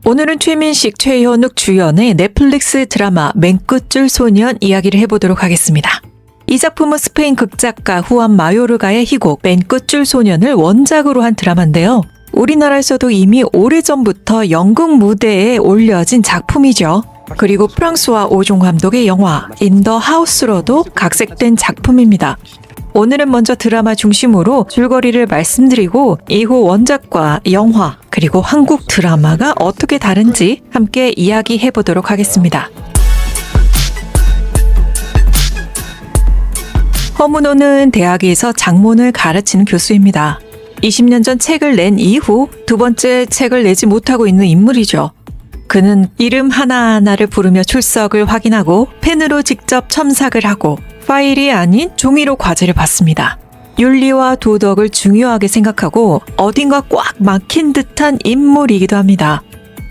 오늘은 최민식, 최현욱 주연의 넷플릭스 드라마 맨끝줄 소년 이야기를 해보도록 하겠습니다. 이 작품은 스페인 극작가 후안 마요르가의 희곡 맨끝줄 소년을 원작으로 한 드라마인데요. 우리나라에서도 이미 오래전부터 연극 무대에 올려진 작품이죠. 그리고 프랑스와 오종 감독의 영화 인 더 하우스로도 각색된 작품입니다. 오늘은 먼저 드라마 중심으로 줄거리를 말씀드리고 이후 원작과 영화 그리고 한국 드라마가 어떻게 다른지 함께 이야기해보도록 하겠습니다. 허문호는 대학에서 작문을 가르치는 교수입니다. 20년 전 책을 낸 이후 두 번째 책을 내지 못하고 있는 인물이죠. 그는 이름 하나하나를 부르며 출석을 확인하고 펜으로 직접 첨삭을 하고 파일이 아닌 종이로 과제를 받습니다. 윤리와 도덕을 중요하게 생각하고 어딘가 꽉 막힌 듯한 인물이기도 합니다.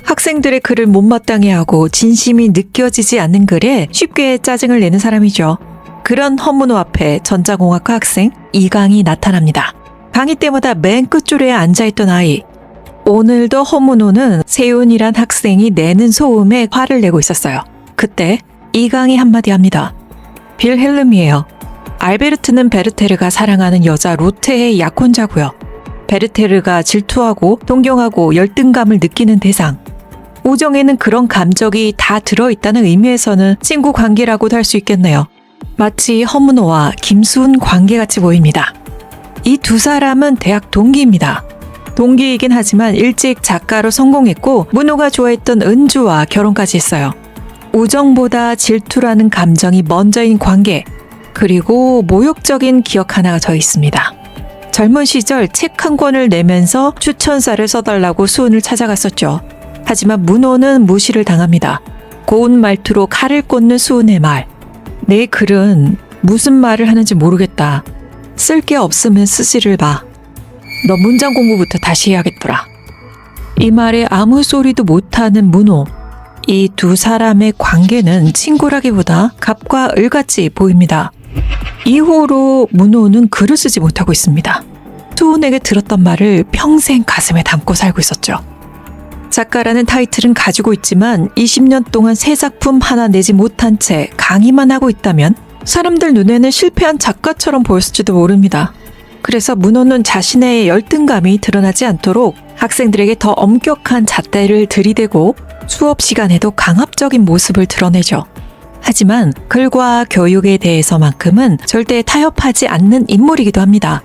학생들의 글을 못마땅해 하고 진심이 느껴지지 않는 글에 쉽게 짜증을 내는 사람이죠. 그런 허문호 앞에 전자공학과 학생 이강이 나타납니다. 강의 때마다 맨 끝줄에 앉아있던 아이. 오늘도 허문호는 세윤이란 학생이 내는 소음에 화를 내고 있었어요. 그때 이강이 한마디 합니다. 빌헬름이에요. 알베르트는 베르테르가 사랑하는 여자 로테의 약혼자고요. 베르테르가 질투하고 동경하고 열등감을 느끼는 대상. 우정에는 그런 감정이 다 들어있다는 의미에서는 친구 관계라고도 할 수 있겠네요. 마치 허문호와 김수훈 관계같이 보입니다. 이 두 사람은 대학 동기입니다. 동기이긴 하지만 일찍 작가로 성공했고 문호가 좋아했던 은주와 결혼까지 했어요. 우정보다 질투라는 감정이 먼저인 관계, 그리고 모욕적인 기억 하나가 더 있습니다. 젊은 시절 책 한 권을 내면서 추천사를 써달라고 수은을 찾아갔었죠. 하지만 문호는 무시를 당합니다. 고운 말투로 칼을 꽂는 수은의 말. 내 글은 무슨 말을 하는지 모르겠다. 쓸 게 없으면 쓰지를 마. 너 문장 공부부터 다시 해야겠더라. 이 말에 아무 소리도 못하는 문호. 이 두 사람의 관계는 친구라기보다 갑과 을같이 보입니다. 이후로 문호는 글을 쓰지 못하고 있습니다. 수은에게 들었던 말을 평생 가슴에 담고 살고 있었죠. 작가라는 타이틀은 가지고 있지만 20년 동안 새 작품 하나 내지 못한 채 강의만 하고 있다면 사람들 눈에는 실패한 작가처럼 보였을지도 모릅니다. 그래서 문호는 자신의 열등감이 드러나지 않도록 학생들에게 더 엄격한 잣대를 들이대고 수업 시간에도 강압적인 모습을 드러내죠. 하지만 글과 교육에 대해서만큼은 절대 타협하지 않는 인물이기도 합니다.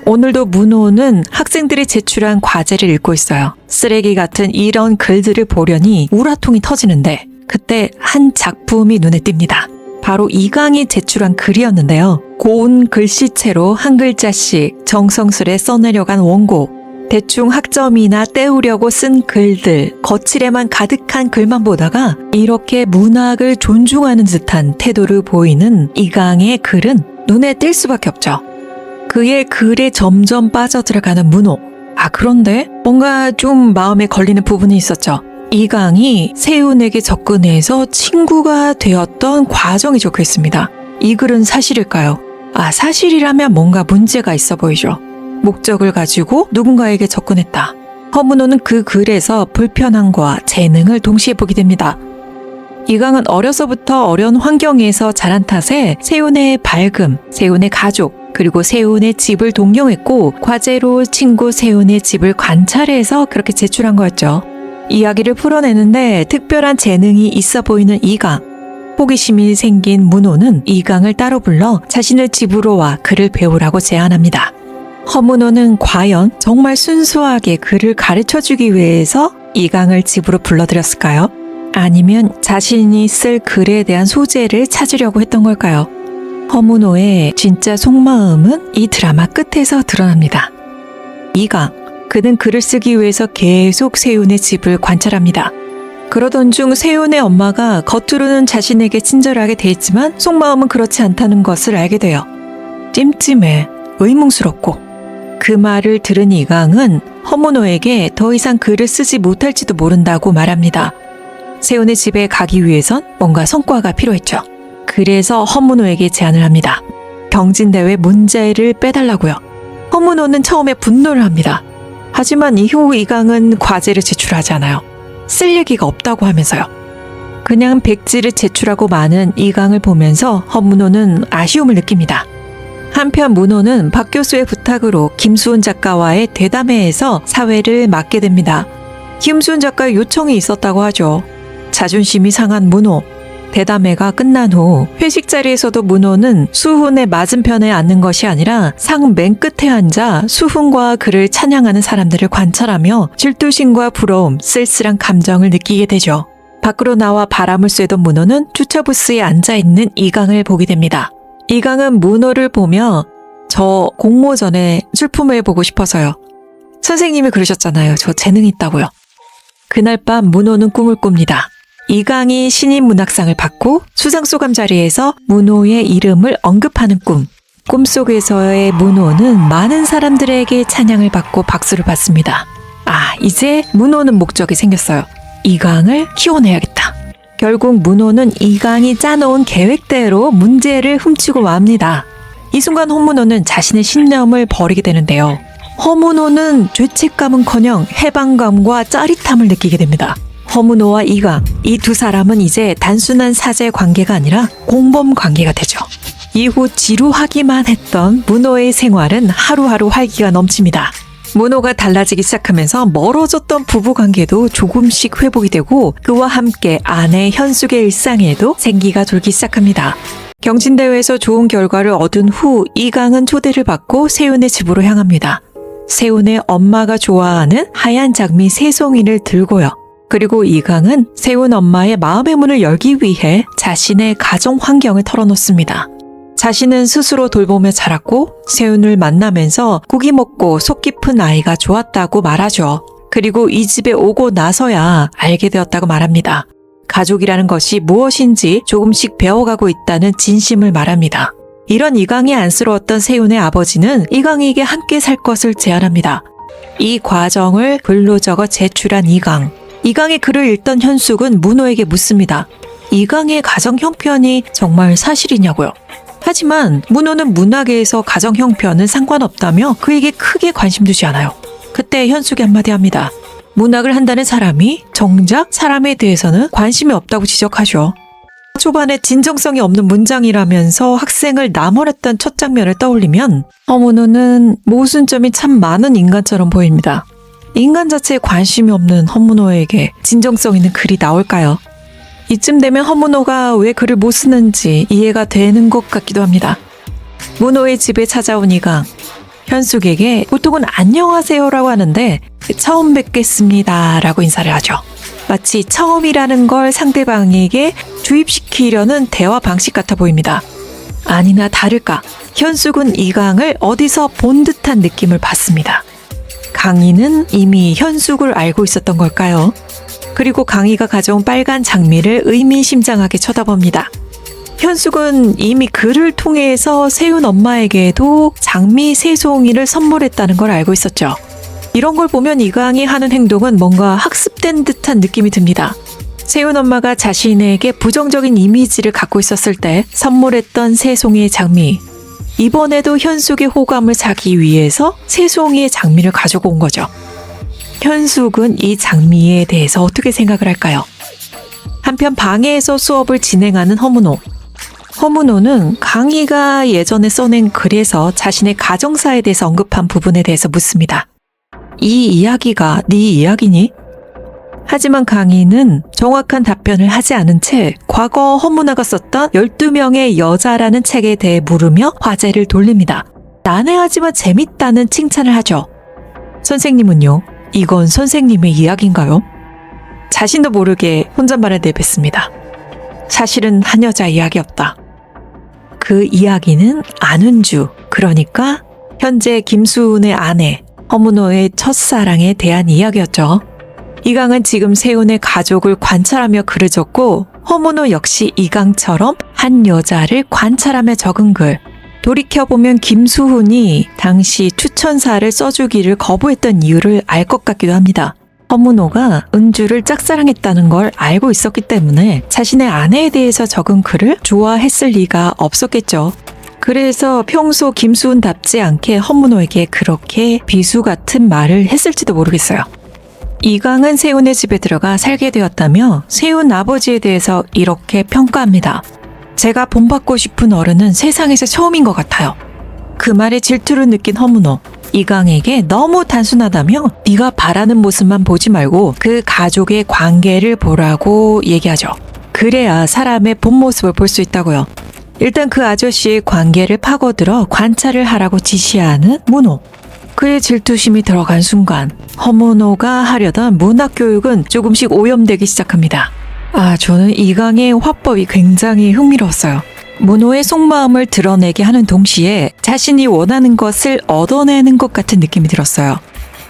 오늘도 문호는 학생들이 제출한 과제를 읽고 있어요. 쓰레기 같은 이런 글들을 보려니 우라통이 터지는데 그때 한 작품이 눈에 띕니다. 바로 이강이 제출한 글이었는데요. 고운 글씨체로 한 글자씩 정성스레 써내려간 원고, 대충 학점이나 떼우려고 쓴 글들, 거칠에만 가득한 글만 보다가 이렇게 문학을 존중하는 듯한 태도를 보이는 이강의 글은 눈에 띌 수밖에 없죠. 그의 글에 점점 빠져들어가는 문호. 그런데 뭔가 좀 마음에 걸리는 부분이 있었죠. 이강이 세윤에게 접근해서 친구가 되었던 과정이 적혀 있습니다. 이 글은 사실일까요? 사실이라면 뭔가 문제가 있어 보이죠. 목적을 가지고 누군가에게 접근했다. 허문호는 그 글에서 불편함과 재능을 동시에 보게 됩니다. 이강은 어려서부터 어려운 환경에서 자란 탓에 세윤의 밝음, 세윤의 가족, 그리고 세윤의 집을 동경했고 과제로 친구 세윤의 집을 관찰해서 그렇게 제출한 거였죠. 이야기를 풀어내는데 특별한 재능이 있어 보이는 이강. 호기심이 생긴 문호는 이강을 따로 불러 자신의 집으로 와 글을 배우라고 제안합니다. 허문호는 과연 정말 순수하게 글을 가르쳐주기 위해서 이강을 집으로 불러들였을까요? 아니면 자신이 쓸 글에 대한 소재를 찾으려고 했던 걸까요? 허문호의 진짜 속마음은 이 드라마 끝에서 드러납니다. 이강, 그는 글을 쓰기 위해서 계속 세윤의 집을 관찰합니다. 그러던 중 세윤의 엄마가 겉으로는 자신에게 친절하게 대했지만 속마음은 그렇지 않다는 것을 알게 돼요. 찜찜해, 의문스럽고. 그 말을 들은 이강은 허문호에게 더 이상 글을 쓰지 못할지도 모른다고 말합니다. 세윤의 집에 가기 위해선 뭔가 성과가 필요했죠. 그래서 허문호에게 제안을 합니다. 경진대회 문제를 빼달라고요. 허문호는 처음에 분노를 합니다. 하지만 이후 이강은 과제를 제출하지 않아요. 쓸 얘기가 없다고 하면서요. 그냥 백지를 제출하고 마는 이강을 보면서 허문호는 아쉬움을 느낍니다. 한편 문호는 박 교수의 부탁으로 김수훈 작가와의 대담회에서 사회를 맡게 됩니다. 김수훈 작가의 요청이 있었다고 하죠. 자존심이 상한 문호. 대담회가 끝난 후 회식 자리에서도 문호는 수훈의 맞은편에 앉는 것이 아니라 상 맨 끝에 앉아 수훈과 그를 찬양하는 사람들을 관찰하며 질투심과 부러움, 쓸쓸한 감정을 느끼게 되죠. 밖으로 나와 바람을 쐬던 문호는 주차 부스에 앉아있는 이강을 보게 됩니다. 이강은 문호를 보며 저 공모전에 출품을 보고 싶어서요. 선생님이 그러셨잖아요. 저 재능 있다고요. 그날 밤 문호는 꿈을 꿉니다. 이강이 신인문학상을 받고 수상소감 자리에서 문호의 이름을 언급하는 꿈. 꿈속에서의 문호는 많은 사람들에게 찬양을 받고 박수를 받습니다. 아, 이제 문호는 목적이 생겼어요. 이강을 키워내야겠다. 결국 문호는 이강이 짜놓은 계획대로 문제를 훔치고 맙니다. 이 순간 허문호는 자신의 신념을 버리게 되는데요. 허문호는 죄책감은커녕 해방감과 짜릿함을 느끼게 됩니다. 허문호와 이강, 이 두 사람은 이제 단순한 사제 관계가 아니라 공범 관계가 되죠. 이후 지루하기만 했던 문호의 생활은 하루하루 활기가 넘칩니다. 문호가 달라지기 시작하면서 멀어졌던 부부관계도 조금씩 회복이 되고 그와 함께 아내 현숙의 일상에도 생기가 돌기 시작합니다. 경진대회에서 좋은 결과를 얻은 후 이강은 초대를 받고 세훈의 집으로 향합니다. 세훈의 엄마가 좋아하는 하얀 장미 3송이를 들고요. 그리고 이강은 세훈 엄마의 마음의 문을 열기 위해 자신의 가정 환경을 털어놓습니다. 자신은 스스로 돌보며 자랐고 세훈을 만나면서 고기 먹고 속 깊은 아이가 좋았다고 말하죠. 그리고 이 집에 오고 나서야 알게 되었다고 말합니다. 가족이라는 것이 무엇인지 조금씩 배워가고 있다는 진심을 말합니다. 이런 이강이 안쓰러웠던 세훈의 아버지는 이강에게 함께 살 것을 제안합니다. 이 과정을 글로 적어 제출한 이강. 이강의 글을 읽던 현숙은 문호에게 묻습니다. 이강의 가정 형편이 정말 사실이냐고요. 하지만 문호는 문학에서 가정 형편은 상관없다며 그에게 크게 관심 두지 않아요. 그때 현숙이 한마디 합니다. 문학을 한다는 사람이 정작 사람에 대해서는 관심이 없다고 지적하죠. 초반에 진정성이 없는 문장이라면서 학생을 나무랬던 첫 장면을 떠올리면 허문호는 모순점이 참 많은 인간처럼 보입니다. 인간 자체에 관심이 없는 허문호에게 진정성 있는 글이 나올까요? 이쯤 되면 허문호가 왜 글을 못 쓰는지 이해가 되는 것 같기도 합니다. 문호의 집에 찾아온 이강. 현숙에게 보통은 안녕하세요라고 하는데 처음 뵙겠습니다 라고 인사를 하죠. 마치 처음이라는 걸 상대방에게 주입시키려는 대화 방식 같아 보입니다. 아니나 다를까 현숙은 이강을 어디서 본 듯한 느낌을 받습니다. 강희는 이미 현숙을 알고 있었던 걸까요? 그리고 강희가 가져온 빨간 장미를 의미심장하게 쳐다봅니다. 현숙은 이미 그를 통해서 세훈 엄마에게도 장미 3송이를 선물했다는 걸 알고 있었죠. 이런 걸 보면 이강이 하는 행동은 뭔가 학습된 듯한 느낌이 듭니다. 세훈 엄마가 자신에게 부정적인 이미지를 갖고 있었을 때 선물했던 3송이의 장미. 이번에도 현숙의 호감을 사기 위해서 3송이의 장미를 가지고 온 거죠. 현숙은 이 장미에 대해서 어떻게 생각을 할까요? 한편 방에서 수업을 진행하는 허문호. 허문호는 강희가 예전에 써낸 글에서 자신의 가정사에 대해서 언급한 부분에 대해서 묻습니다. 이 이야기가 네 이야기니? 하지만 강희는 정확한 답변을 하지 않은 채 과거 허문호가 썼던 12명의 여자라는 책에 대해 물으며 화제를 돌립니다. 난해하지만 재밌다는 칭찬을 하죠. 선생님은요? 이건 선생님의 이야기인가요? 자신도 모르게 혼잣말을 내뱉습니다. 사실은 한 여자 이야기였다. 그 이야기는 안은주, 그러니까 현재 김수훈의 아내, 허문호의 첫사랑에 대한 이야기였죠. 이강은 지금 세훈의 가족을 관찰하며 글을 적고 허문호 역시 이강처럼 한 여자를 관찰하며 적은 글. 돌이켜보면 김수훈이 당시 추천사를 써주기를 거부했던 이유를 알 것 같기도 합니다. 허문호가 은주를 짝사랑했다는 걸 알고 있었기 때문에 자신의 아내에 대해서 적은 글을 좋아했을 리가 없었겠죠. 그래서 평소 김수훈답지 않게 허문호에게 그렇게 비수 같은 말을 했을지도 모르겠어요. 이강은 세훈의 집에 들어가 살게 되었다며 세훈 아버지에 대해서 이렇게 평가합니다. 제가 본받고 싶은 어른은 세상에서 처음인 것 같아요. 그 말에 질투를 느낀 허문호. 이강에게 너무 단순하다며 네가 바라는 모습만 보지 말고 그 가족의 관계를 보라고 얘기하죠. 그래야 사람의 본 모습을 볼 수 있다고요. 일단 그 아저씨의 관계를 파고들어 관찰을 하라고 지시하는 문호. 그의 질투심이 들어간 순간 허문호가 하려던 문학교육은 조금씩 오염되기 시작합니다. 저는 이강의 화법이 굉장히 흥미로웠어요. 문호의 속마음을 드러내게 하는 동시에 자신이 원하는 것을 얻어내는 것 같은 느낌이 들었어요.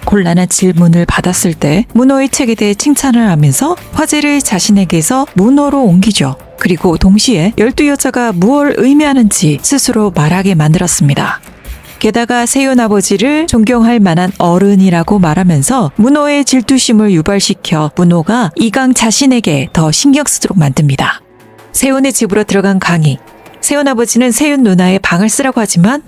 곤란한 질문을 받았을 때 문호의 책에 대해 칭찬을 하면서 화제를 자신에게서 문호로 옮기죠. 그리고 동시에 12여자가 무엇을 의미하는지 스스로 말하게 만들었습니다. 게다가 세훈 아버지를 존경할 만한 어른이라고 말하면서 문호의 질투심을 유발시켜 문호가 이강 자신에게 더 신경 쓰도록 만듭니다. 세훈의 집으로 들어간 강희. 세훈 아버지는 세훈 누나의 방을 쓰라고 하지만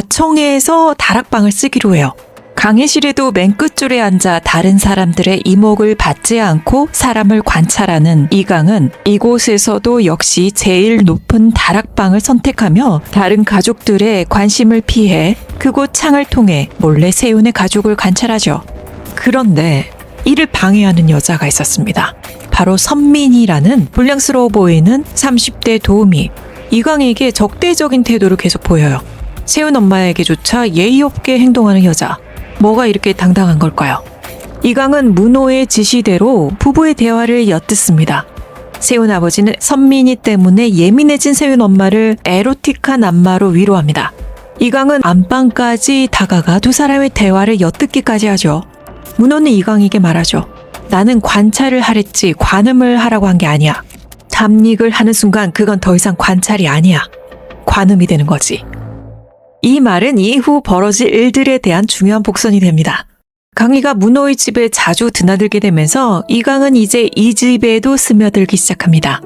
자청해서 다락방을 쓰기로 해요. 강의실에도 맨 끝줄에 앉아 다른 사람들의 이목을 받지 않고 사람을 관찰하는 이강은 이곳에서도 역시 제일 높은 다락방을 선택하며 다른 가족들의 관심을 피해 그곳 창을 통해 몰래 세훈의 가족을 관찰하죠. 그런데 이를 방해하는 여자가 있었습니다. 바로 선민이라는 불량스러워 보이는 30대 도우미. 이강에게 적대적인 태도를 계속 보여요. 세훈 엄마에게조차 예의 없게 행동하는 여자. 뭐가 이렇게 당당한 걸까요? 이강은 문호의 지시대로 부부의 대화를 엿듣습니다. 세훈 아버지는 선민이 때문에 예민해진 세훈 엄마를 에로틱한 안마로 위로합니다. 이강은 안방까지 다가가 두 사람의 대화를 엿듣기까지 하죠. 문호는 이강에게 말하죠. 나는 관찰을 하랬지 관음을 하라고 한 게 아니야. 잠닉을 하는 순간 그건 더 이상 관찰이 아니야. 관음이 되는 거지. 이 말은 이후 벌어질 일들에 대한 중요한 복선이 됩니다. 강희가 문호의 집에 자주 드나들게 되면서 이강은 이제 이 집에도 스며들기 시작합니다.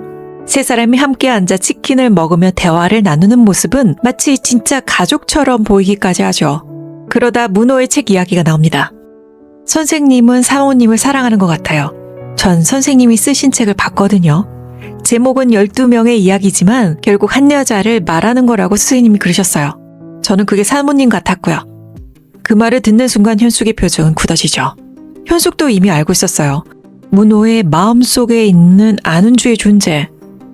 세 사람이 함께 앉아 치킨을 먹으며 대화를 나누는 모습은 마치 진짜 가족처럼 보이기까지 하죠. 그러다 문호의 책 이야기가 나옵니다. 선생님은 사모님을 사랑하는 것 같아요. 전 선생님이 쓰신 책을 봤거든요. 제목은 12명의 이야기지만 결국 한 여자를 말하는 거라고 선생님이 그러셨어요. 저는 그게 사모님 같았고요. 그 말을 듣는 순간 현숙의 표정은 굳어지죠. 현숙도 이미 알고 있었어요. 문호의 마음속에 있는 안은주의 존재,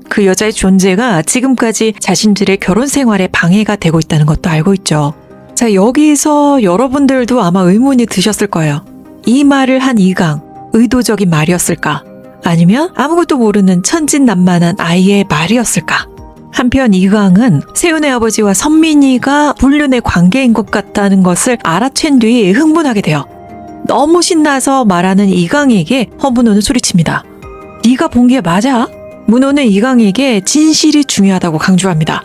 그 여자의 존재가 지금까지 자신들의 결혼 생활에 방해가 되고 있다는 것도 알고 있죠. 자, 여기서 여러분들도 아마 의문이 드셨을 거예요. 이 말을 한 이강, 의도적인 말이었을까? 아니면 아무것도 모르는 천진난만한 아이의 말이었을까? 한편 이강은 세훈의 아버지와 선민이가 불륜의 관계인 것 같다는 것을 알아챈 뒤 흥분하게 돼요. 너무 신나서 말하는 이강에게 허문호는 소리칩니다. 네가 본 게 맞아? 문호는 이강에게 진실이 중요하다고 강조합니다.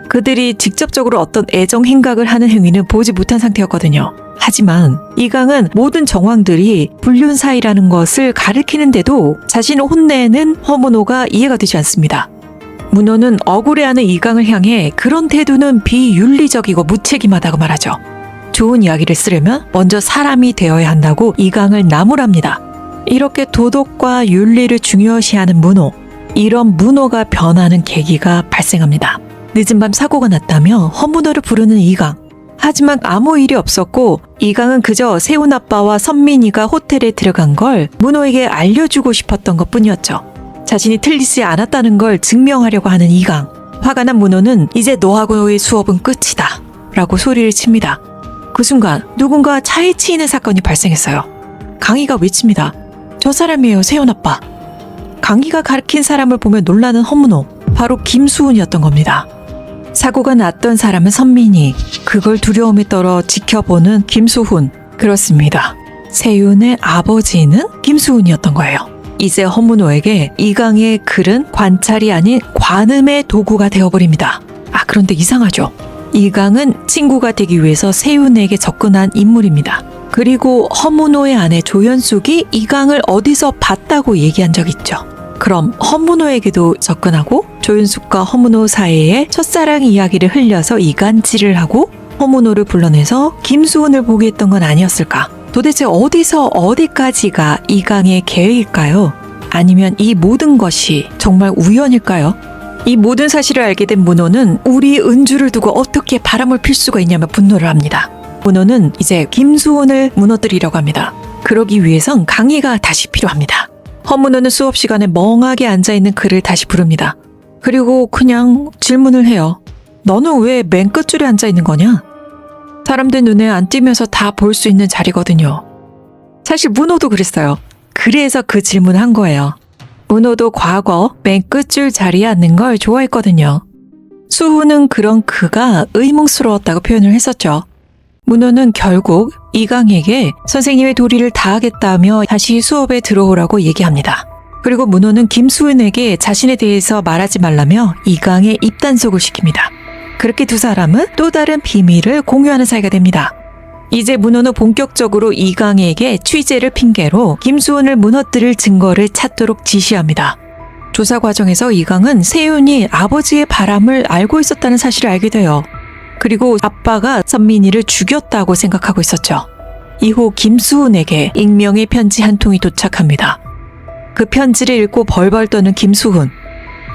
그들이 직접적으로 어떤 애정 행각을 하는 행위는 보지 못한 상태였거든요. 하지만 이강은 모든 정황들이 불륜 사이라는 것을 가리키는데도 자신을 혼내는 허문호가 이해가 되지 않습니다. 문호는 억울해하는 이강을 향해 그런 태도는 비윤리적이고 무책임하다고 말하죠. 좋은 이야기를 쓰려면 먼저 사람이 되어야 한다고 이강을 나무랍니다. 이렇게 도덕과 윤리를 중요시하는 문호. 이런 문호가 변하는 계기가 발생합니다. 늦은 밤 사고가 났다며 허문호를 부르는 이강. 하지만 아무 일이 없었고 이강은 그저 세훈 아빠와 선민이가 호텔에 들어간 걸 문호에게 알려주고 싶었던 것뿐이었죠. 자신이 틀리지 않았다는 걸 증명하려고 하는 이강. 화가 난 문호는 이제 너하고의 수업은 끝이다 라고 소리를 칩니다. 그 순간 누군가 차에 치이는 사건이 발생했어요. 강희가 외칩니다. 저 사람이에요, 세훈 아빠. 강희가 가리킨 사람을 보며 놀라는 허문호. 바로 김수훈이었던 겁니다. 사고가 났던 사람은 선민이, 그걸 두려움에 떨어 지켜보는 김수훈. 그렇습니다. 세윤의 아버지는 김수훈이었던 거예요. 이제 허문호에게 이강의 글은 관찰이 아닌 관음의 도구가 되어버립니다. 그런데 이상하죠. 이강은 친구가 되기 위해서 세윤에게 접근한 인물입니다. 그리고 허문호의 아내 조연숙이 이강을 어디서 봤다고 얘기한 적 있죠. 그럼 허문호에게도 접근하고 조윤숙과 허문호 사이에 첫사랑 이야기를 흘려서 이간질을 하고 허문호를 불러내서 김수훈을 보게 했던 건 아니었을까? 도대체 어디서 어디까지가 이강의 계획일까요? 아니면 이 모든 것이 정말 우연일까요? 이 모든 사실을 알게 된 문호는 우리 은주를 두고 어떻게 바람을 필 수가 있냐며 분노를 합니다. 문호는 이제 김수훈을 무너뜨리려고 합니다. 그러기 위해선 강희가 다시 필요합니다. 허문호는 수업 시간에 멍하게 앉아있는 그를 다시 부릅니다. 그리고 그냥 질문을 해요. 너는 왜 맨 끝줄에 앉아있는 거냐? 사람들 눈에 안 띄면서 다 볼 수 있는 자리거든요. 사실 문호도 그랬어요. 그래서 그 질문을 한 거예요. 문호도 과거 맨 끝줄 자리에 앉는 걸 좋아했거든요. 수훈은 그런 그가 의문스러웠다고 표현을 했었죠. 문호는 결국 이강에게 선생님의 도리를 다하겠다며 다시 수업에 들어오라고 얘기합니다. 그리고 문호는 김수훈에게 자신에 대해서 말하지 말라며 이강의 입단속을 시킵니다. 그렇게 두 사람은 또 다른 비밀을 공유하는 사이가 됩니다. 이제 문호는 본격적으로 이강에게 취재를 핑계로 김수훈을 무너뜨릴 증거를 찾도록 지시합니다. 조사 과정에서 이강은 세윤이 아버지의 바람을 알고 있었다는 사실을 알게 돼요. 그리고 아빠가 선민이를 죽였다고 생각하고 있었죠. 이후 김수훈에게 익명의 편지 한 통이 도착합니다. 그 편지를 읽고 벌벌 떠는 김수훈.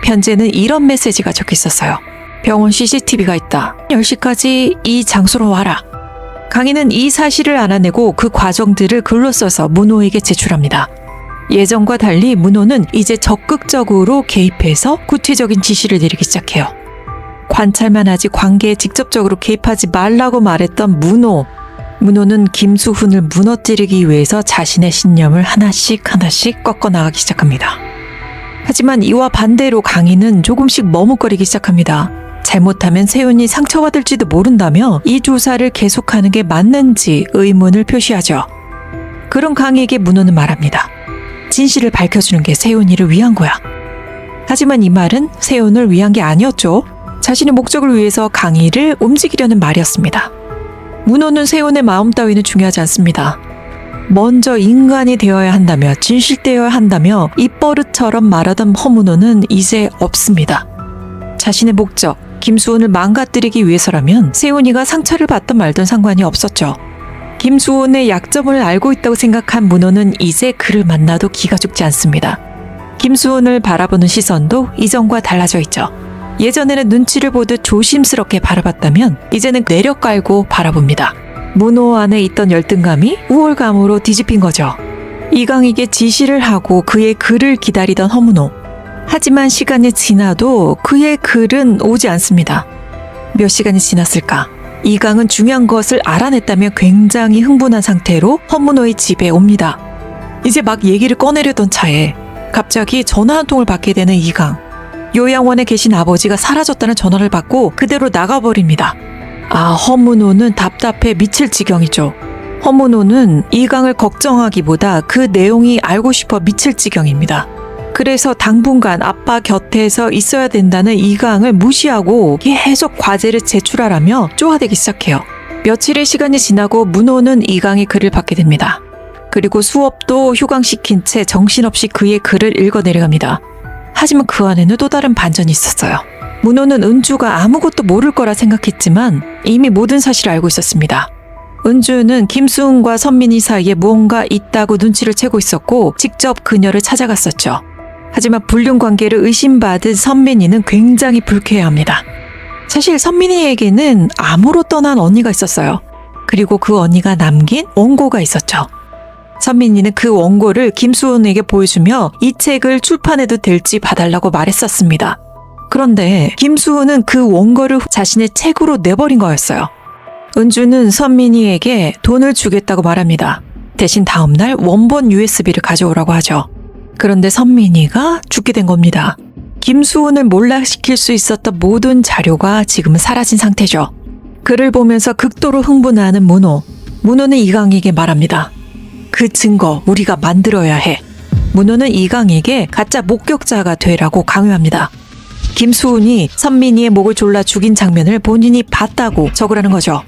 편지에는 이런 메시지가 적혀 있었어요. 병원 CCTV가 있다. 10시까지 이 장소로 와라. 강희는 이 사실을 알아내고 그 과정들을 글로 써서 문호에게 제출합니다. 예전과 달리 문호는 이제 적극적으로 개입해서 구체적인 지시를 내리기 시작해요. 관찰만 하지 관계에 직접적으로 개입하지 말라고 말했던 문호. 문호는 김수훈을 무너뜨리기 위해서 자신의 신념을 하나씩 꺾어나가기 시작합니다. 하지만 이와 반대로 강희는 조금씩 머뭇거리기 시작합니다. 잘못하면 세윤이 상처받을지도 모른다며 이 조사를 계속하는 게 맞는지 의문을 표시하죠. 그런 강희에게 문호는 말합니다. 진실을 밝혀주는 게 세윤이를 위한 거야. 하지만 이 말은 세윤을 위한 게 아니었죠. 자신의 목적을 위해서 강희를 움직이려는 말이었습니다. 문호는 세윤의 마음 따위는 중요하지 않습니다. 먼저 인간이 되어야 한다며 진실되어야 한다며 입버릇처럼 말하던 허문호는 이제 없습니다. 자신의 목적, 김수훈을 망가뜨리기 위해서라면 세훈이가 상처를 받든 말든 상관이 없었죠. 김수훈의 약점을 알고 있다고 생각한 문호는 이제 그를 만나도 기가 죽지 않습니다. 김수훈을 바라보는 시선도 이전과 달라져 있죠. 예전에는 눈치를 보듯 조심스럽게 바라봤다면 이제는 내력 깔고 바라봅니다. 문호 안에 있던 열등감이 우월감으로 뒤집힌 거죠. 이강에게 지시를 하고 그의 글을 기다리던 허문호. 하지만 시간이 지나도 그의 글은 오지 않습니다. 몇 시간이 지났을까? 이강은 중요한 것을 알아냈다며 굉장히 흥분한 상태로 허문호의 집에 옵니다. 이제 막 얘기를 꺼내려던 차에 갑자기 전화 한 통을 받게 되는 이강. 요양원에 계신 아버지가 사라졌다는 전화를 받고 그대로 나가버립니다. 허문호는 답답해 미칠 지경이죠. 허문호는 이강을 걱정하기보다 그 내용이 알고 싶어 미칠 지경입니다. 그래서 당분간 아빠 곁에서 있어야 된다는 이강을 무시하고 계속 과제를 제출하라며 쪼아대기 시작해요. 며칠의 시간이 지나고 문호는 이강의 글을 받게 됩니다. 그리고 수업도 휴강시킨 채 정신없이 그의 글을 읽어내려갑니다. 하지만 그 안에는 또 다른 반전이 있었어요. 문호는 은주가 아무것도 모를 거라 생각했지만 이미 모든 사실을 알고 있었습니다. 은주는 김수훈과 선민이 사이에 무언가 있다고 눈치를 채고 있었고 직접 그녀를 찾아갔었죠. 하지만 불륜 관계를 의심받은 선민이는 굉장히 불쾌해합니다. 사실 선민이에게는 암으로 떠난 언니가 있었어요. 그리고 그 언니가 남긴 원고가 있었죠. 선민이는 그 원고를 김수훈에게 보여주며 이 책을 출판해도 될지 봐달라고 말했었습니다. 그런데 김수훈은 그 원고를 자신의 책으로 내버린 거였어요. 은주는 선민이에게 돈을 주겠다고 말합니다. 대신 다음날 원본 USB를 가져오라고 하죠. 그런데 선민이가 죽게 된 겁니다. 김수훈을 몰락시킬 수 있었던 모든 자료가 지금은 사라진 상태죠. 그를 보면서 극도로 흥분하는 문호. 문호는 이강에게 말합니다. 그 증거 우리가 만들어야 해. 문호는 이강에게 가짜 목격자가 되라고 강요합니다. 김수훈이 선민이의 목을 졸라 죽인 장면을 본인이 봤다고 적으라는 거죠.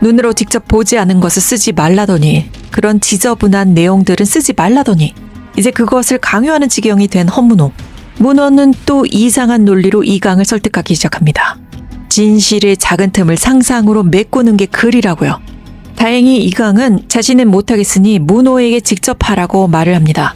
눈으로 직접 보지 않은 것을 쓰지 말라더니, 그런 지저분한 내용들은 쓰지 말라더니 이제 그것을 강요하는 지경이 된 허문호. 문호는 또 이상한 논리로 이강을 설득하기 시작합니다. 진실의 작은 틈을 상상으로 메꾸는 게 글이라고요. 다행히 이강은 자신은 못하겠으니 문호에게 직접 하라고 말을 합니다.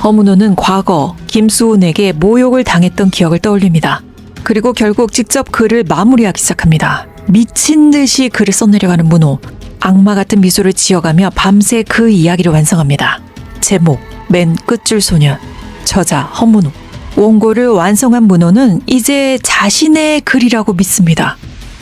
허문호는 과거 김수훈에게 모욕을 당했던 기억을 떠올립니다. 그리고 결국 직접 글을 마무리하기 시작합니다. 미친 듯이 글을 써내려가는 문호. 악마 같은 미소를 지어가며 밤새 그 이야기를 완성합니다. 제목, 맨 끝줄 소년. 저자, 허문호. 원고를 완성한 문호는 이제 자신의 글이라고 믿습니다.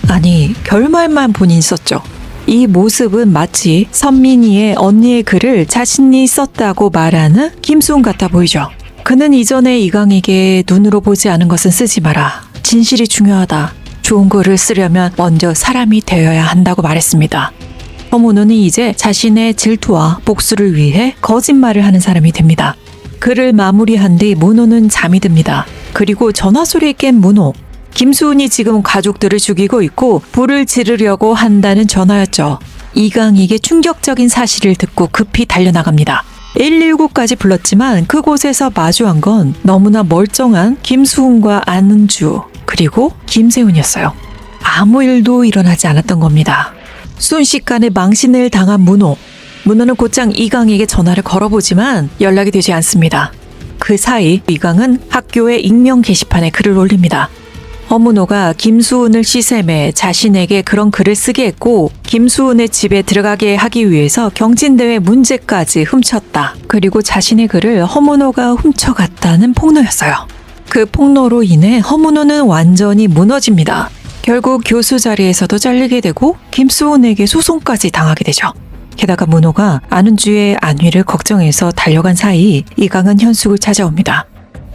아니, 결말만 본인이 썼죠. 이 모습은 마치 선민이의 언니의 글을 자신이 썼다고 말하는 김수훈 같아 보이죠. 그는 이전에 이강에게 눈으로 보지 않은 것은 쓰지 마라. 진실이 중요하다. 좋은 글을 쓰려면 먼저 사람이 되어야 한다고 말했습니다. 허문호는 이제 자신의 질투와 복수를 위해 거짓말을 하는 사람이 됩니다. 글을 마무리한 뒤 문호는 잠이 듭니다. 그리고 전화소리에 깬 문호. 김수훈이 지금 가족들을 죽이고 있고 불을 지르려고 한다는 전화였죠. 이강에게 충격적인 사실을 듣고 급히 달려나갑니다. 119까지 불렀지만 그곳에서 마주한 건 너무나 멀쩡한 김수훈과 안은주 그리고 김세훈이었어요. 아무 일도 일어나지 않았던 겁니다. 순식간에 망신을 당한 문호. 문호는 곧장 이강에게 전화를 걸어보지만 연락이 되지 않습니다. 그 사이 이강은 학교의 익명 게시판에 글을 올립니다. 허문호가 김수훈을 시샘해 자신에게 그런 글을 쓰게 했고 김수훈의 집에 들어가게 하기 위해서 경진대회 문제까지 훔쳤다. 그리고 자신의 글을 허문호가 훔쳐갔다는 폭로였어요. 그 폭로로 인해 허문호는 완전히 무너집니다. 결국 교수 자리에서도 잘리게 되고 김수훈에게 소송까지 당하게 되죠. 게다가 문호가 안은주의 안위를 걱정해서 달려간 사이 이강은 현숙을 찾아옵니다.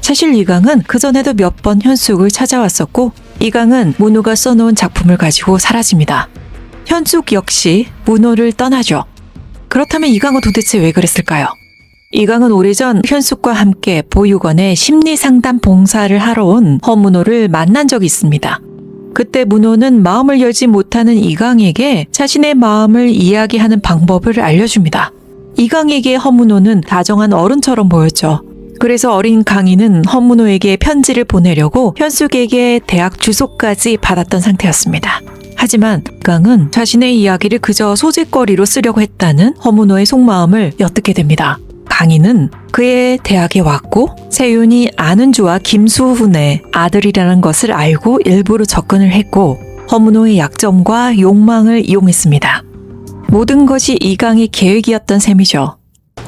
사실 이강은 그전에도 몇 번 현숙을 찾아왔었고 이강은 문호가 써놓은 작품을 가지고 사라집니다. 현숙 역시 문호를 떠나죠. 그렇다면 이강은 도대체 왜 그랬을까요? 이강은 오래전 현숙과 함께 보육원에 심리상담 봉사를 하러 온 허문호를 만난 적이 있습니다. 그때 문호는 마음을 열지 못하는 이강에게 자신의 마음을 이야기하는 방법을 알려줍니다. 이강에게 허문호는 다정한 어른처럼 보였죠. 그래서 어린 강희는 허문호에게 편지를 보내려고 현숙에게 대학 주소까지 받았던 상태였습니다. 하지만 이강은 자신의 이야기를 그저 소재거리로 쓰려고 했다는 허문호의 속마음을 엿듣게 됩니다. 강희는 그의 대학에 왔고 세윤이 안은주와 김수훈의 아들이라는 것을 알고 일부러 접근을 했고 허문호의 약점과 욕망을 이용했습니다. 모든 것이 이강의 계획이었던 셈이죠.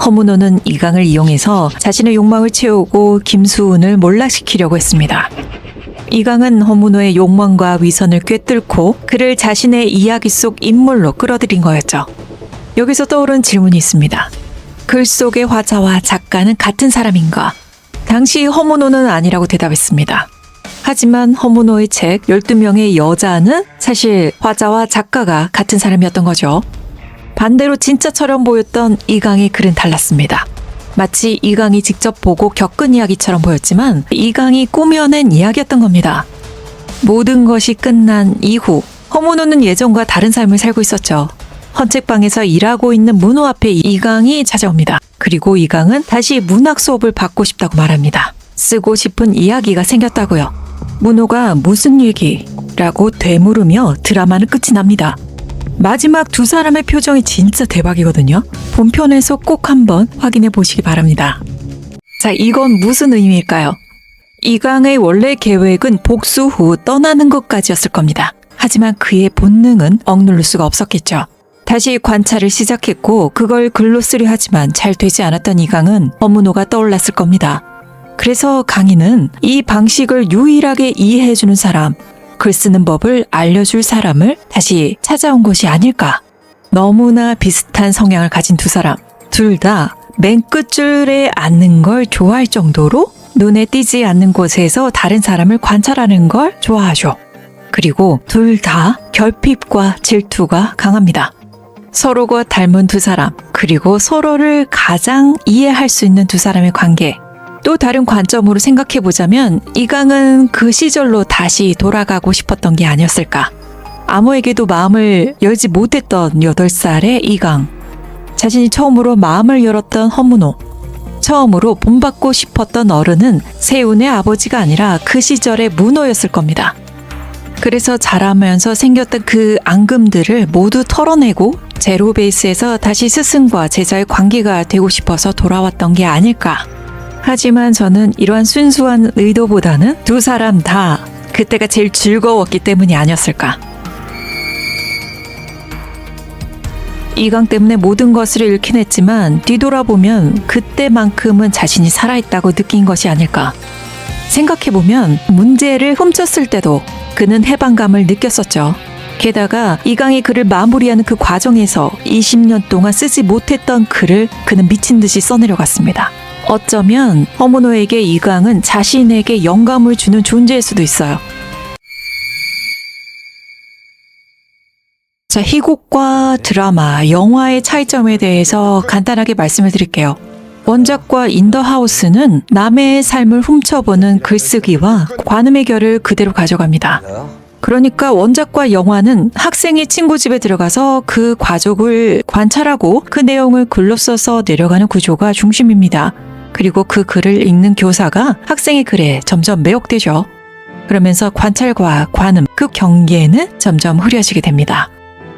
허문호는 이강을 이용해서 자신의 욕망을 채우고 김수훈을 몰락시키려고 했습니다. 이강은 허문호의 욕망과 위선을 꿰뚫고 그를 자신의 이야기 속 인물로 끌어들인 거였죠. 여기서 떠오른 질문이 있습니다. 글 속의 화자와 작가는 같은 사람인가? 당시 허문호는 아니라고 대답했습니다. 하지만 허문호의 책 12명의 여자는 사실 화자와 작가가 같은 사람이었던 거죠. 반대로 진짜처럼 보였던 이강의 글은 달랐습니다. 마치 이강이 직접 보고 겪은 이야기처럼 보였지만 이강이 꾸며낸 이야기였던 겁니다. 모든 것이 끝난 이후 허문호는 예전과 다른 삶을 살고 있었죠. 헌책방에서 일하고 있는 문호 앞에 이강이 찾아옵니다. 그리고 이강은 다시 문학 수업을 받고 싶다고 말합니다. 쓰고 싶은 이야기가 생겼다고요. 문호가 무슨 얘기라고 되물으며 드라마는 끝이 납니다. 마지막 두 사람의 표정이 진짜 대박이거든요. 본편에서 꼭 한번 확인해 보시기 바랍니다. 자, 이건 무슨 의미일까요? 이강의 원래 계획은 복수 후 떠나는 것까지였을 겁니다. 하지만 그의 본능은 억누를 수가 없었겠죠. 다시 관찰을 시작했고 그걸 글로 쓰려 하지만 잘 되지 않았던 이강은 허문호가 떠올랐을 겁니다. 그래서 강희는 이 방식을 유일하게 이해해주는 사람, 글 쓰는 법을 알려줄 사람을 다시 찾아온 것이 아닐까. 너무나 비슷한 성향을 가진 두 사람, 둘 다 맨 끝줄에 앉는 걸 좋아할 정도로 눈에 띄지 않는 곳에서 다른 사람을 관찰하는 걸 좋아하죠. 그리고 둘 다 결핍과 질투가 강합니다. 서로가 닮은 두 사람, 그리고 서로를 가장 이해할 수 있는 두 사람의 관계. 또 다른 관점으로 생각해보자면 이강은 그 시절로 다시 돌아가고 싶었던 게 아니었을까. 아무에게도 마음을 열지 못했던 8살의 이강. 자신이 처음으로 마음을 열었던 허문호. 처음으로 본받고 싶었던 어른은 세훈의 아버지가 아니라 그 시절의 문호였을 겁니다. 그래서 자라면서 생겼던 그 앙금들을 모두 털어내고 제로 베이스에서 다시 스승과 제자의 관계가 되고 싶어서 돌아왔던 게 아닐까. 하지만 저는 이러한 순수한 의도보다는 두 사람 다 그때가 제일 즐거웠기 때문이 아니었을까. 이강 때문에 모든 것을 잃긴 했지만 뒤돌아보면 그때만큼은 자신이 살아있다고 느낀 것이 아닐까. 생각해보면 문제를 훔쳤을 때도 그는 해방감을 느꼈었죠. 게다가 이강이 글을 마무리하는 그 과정에서 20년 동안 쓰지 못했던 글을 그는 미친 듯이 써내려갔습니다. 어쩌면 허문호에게 이강은 자신에게 영감을 주는 존재일 수도 있어요. 자, 희곡과 드라마, 영화의 차이점에 대해서 간단하게 말씀을 드릴게요. 원작과 인더하우스는 남의 삶을 훔쳐보는 글쓰기와 관음의 결을 그대로 가져갑니다. 그러니까 원작과 영화는 학생이 친구 집에 들어가서 그 가족을 관찰하고 그 내용을 글로 써서 내려가는 구조가 중심입니다. 그리고 그 글을 읽는 교사가 학생의 글에 점점 매혹되죠. 그러면서 관찰과 관음, 그 경계는 점점 흐려지게 됩니다.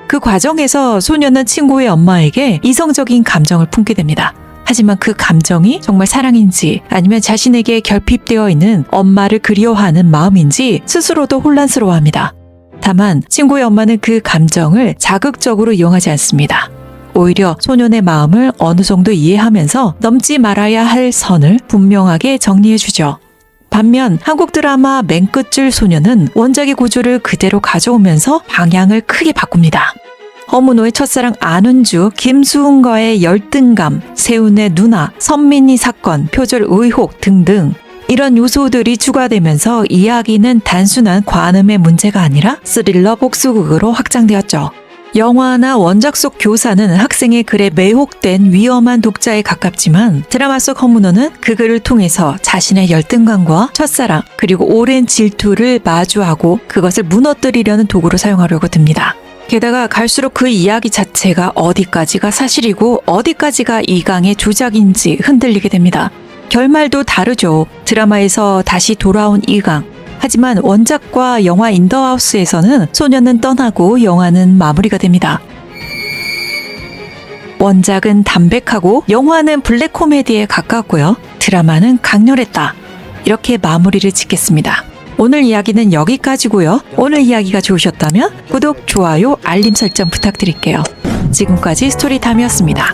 그 과정에서 소녀는 친구의 엄마에게 이성적인 감정을 품게 됩니다. 하지만 그 감정이 정말 사랑인지 아니면 자신에게 결핍되어 있는 엄마를 그리워하는 마음인지 스스로도 혼란스러워합니다. 다만 친구의 엄마는 그 감정을 자극적으로 이용하지 않습니다. 오히려 소년의 마음을 어느 정도 이해하면서 넘지 말아야 할 선을 분명하게 정리해주죠. 반면 한국 드라마 맨 끝줄 소녀는 원작의 구조를 그대로 가져오면서 방향을 크게 바꿉니다. 허문호의 첫사랑 안은주, 김수훈과의 열등감, 세훈의 누나, 선민이 사건, 표절 의혹 등등 이런 요소들이 추가되면서 이야기는 단순한 관음의 문제가 아니라 스릴러 복수극으로 확장되었죠. 영화나 원작 속 교사는 학생의 글에 매혹된 위험한 독자에 가깝지만 드라마 속 허문호는 그 글을 통해서 자신의 열등감과 첫사랑 그리고 오랜 질투를 마주하고 그것을 무너뜨리려는 도구로 사용하려고 듭니다. 게다가 갈수록 그 이야기 자체가 어디까지가 사실이고 어디까지가 이강의 조작인지 흔들리게 됩니다. 결말도 다르죠. 드라마에서 다시 돌아온 이강. 하지만 원작과 영화 인더하우스에서는 소녀는 떠나고 영화는 마무리가 됩니다. 원작은 담백하고 영화는 블랙 코미디에 가깝고요. 드라마는 강렬했다. 이렇게 마무리를 짓겠습니다. 오늘 이야기는 여기까지고요. 오늘 이야기가 좋으셨다면 구독, 좋아요, 알림 설정 부탁드릴게요. 지금까지 스토리타임이었습니다.